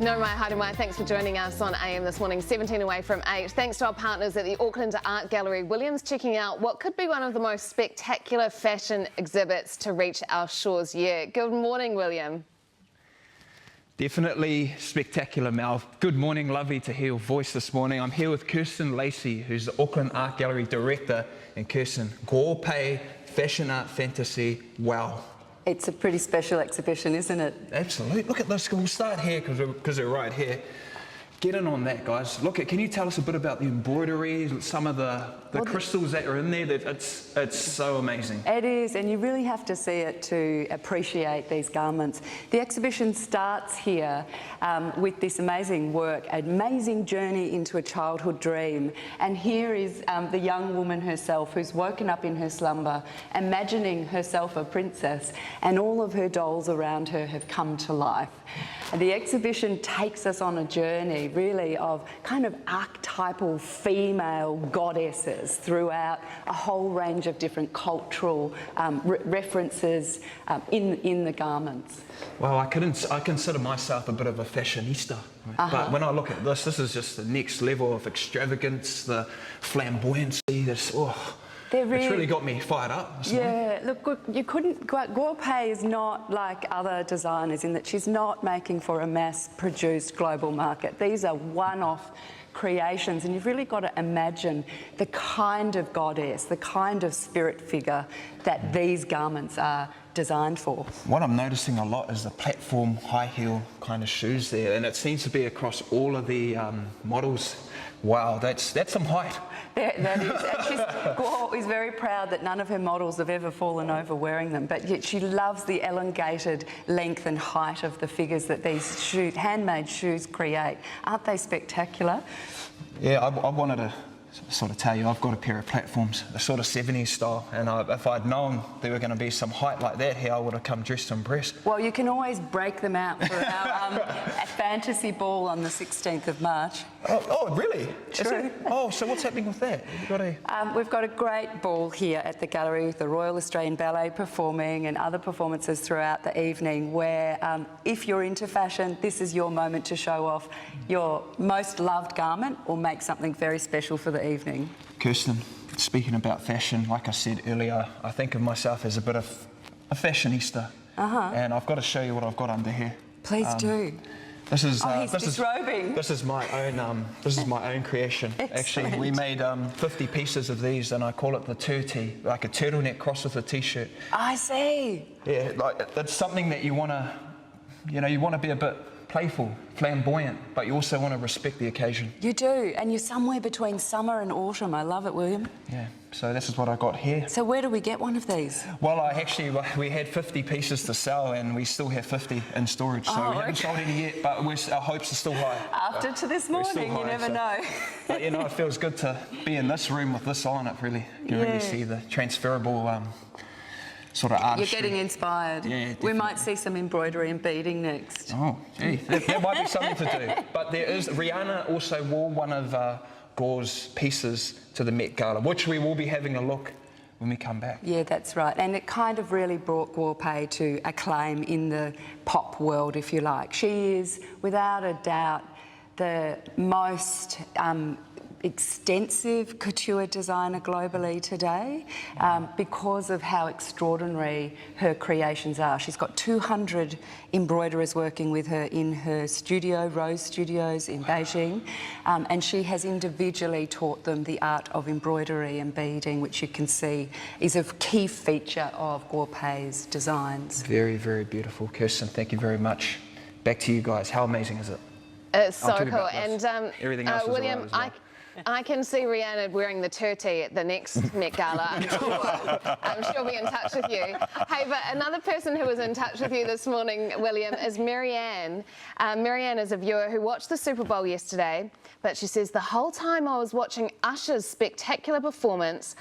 No mai, haere mai. Thanks for joining us on AM this morning, 17 away from 8. Thanks to our partners at the Auckland Art Gallery. William's checking out what could be one of the most spectacular fashion exhibits to reach our shores yet. Good morning, William. Definitely spectacular, Mel. Good morning, lovely to hear your voice this morning. I'm here with Kirsten Lacey, who's the Auckland Art Gallery Director. And Kirsten, Gorpei, fashion art fantasy, wow. It's a pretty special exhibition, isn't it? Absolutely. Look at this. We'll start here because we're right here. Get in on that, guys. Can you tell us a bit about the embroidery, some of the crystals that are in there? It's so amazing. It is, and you really have to see it to appreciate these garments. The exhibition starts here with this amazing work, an amazing journey into a childhood dream. And here is the young woman herself who's woken up in her slumber, imagining herself a princess, and all of her dolls around her have come to life. And the exhibition takes us on a journey, really, of kind of archetypal female goddesses throughout a whole range of different cultural references in the garments. Well, I consider myself a bit of a fashionista, right? But when I look at this is just the next level of extravagance, the flamboyancy. It's really got me fired up. Yeah, look, you couldn't. Gorpei is not like other designers in that she's not making for a mass-produced global market. These are one-off creations, and you've really got to imagine the kind of goddess, the kind of spirit figure that these garments are designed for. What I'm noticing a lot is the platform high heel kind of shoes there, and it seems to be across all of the models. Wow, that's some height. That is. And Gore is very proud that none of her models have ever fallen over wearing them, but yet she loves the elongated length and height of the figures that these handmade shoes create. Aren't they spectacular? Yeah, I wanted to sort of tell you, I've got a pair of platforms, a sort of 70s style, and if I'd known there were going to be some height like that here, I would have come dressed to impress. Well, you can always break them out for our fantasy ball on the 16th of March. Oh, really? True. Oh, so what's happening with that? We've got a great ball here at the gallery with the Royal Australian Ballet performing and other performances throughout the evening where if you're into fashion, this is your moment to show off your most loved garment or make something very special for the evening. Kirsten, speaking about fashion, like I said earlier, I think of myself as a bit of a fashionista. And I've got to show you what I've got under here. Please do. This is he's disrobing. This is my own creation. Actually, we made 50 pieces of these, and I call it the turtee, like a turtleneck crossed with a t-shirt. I see. Yeah, like that's something that you want to be a bit playful, flamboyant, but you also want to respect the occasion. You do, and you're somewhere between summer and autumn. I love it, William. Yeah, so this is what I got here. So where do we get one of these? Well, we had 50 pieces to sell, and we still have 50 in storage, so we haven't sold any yet, but our hopes are still high. After this morning, you never know. But it feels good to be in this room with this on. You can really see the transferable sort of artistry. You're getting inspired. Yeah, definitely. We might see some embroidery and beading next. Oh, gee, that might be something to do. But Rihanna also wore one of Gore's pieces to the Met Gala, which we will be having a look when we come back. Yeah, that's right. And it kind of really brought Gorpei to acclaim in the pop world, if you like. She is, without a doubt, the most extensive couture designer globally today because of how extraordinary her creations are. She's got 200 embroiderers working with her in her studio, Rose Studios in Beijing, and she has individually taught them the art of embroidery and beading, which you can see is a key feature of Gorpei's designs. Very, very beautiful. Kirsten, thank you very much. Back to you guys. How amazing is it? It's so cool. And everything else William, is well. I can see Rihanna wearing the turtee at the next Met Gala. I'm sure she'll be in touch with you. Hey, but another person who was in touch with you this morning, William, is Marianne. Marianne is a viewer who watched the Super Bowl yesterday, but she says, the whole time I was watching Usher's spectacular performance,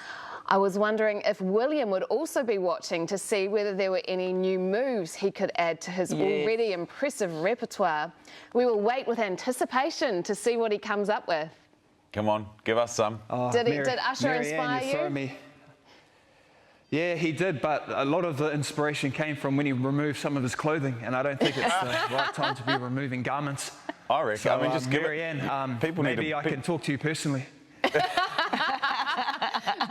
I was wondering if William would also be watching to see whether there were any new moves he could add to his already impressive repertoire. We will wait with anticipation to see what he comes up with. Come on, give us some. Did Usher inspire you? Yeah, he did, but a lot of the inspiration came from when he removed some of his clothing, and I don't think it's the right time to be removing garments. I reckon. So, I mean, just give Marianne, people need maybe to- I can talk to you personally.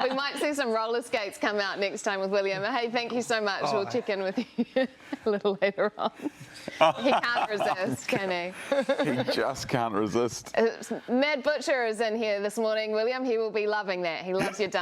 We might see some roller skates come out next time with William. Hey, thank you so much. We'll check in with you a little later on. He can't resist, can he? He just can't resist. Mad Butcher is in here this morning, William. He will be loving that. He loves your dance.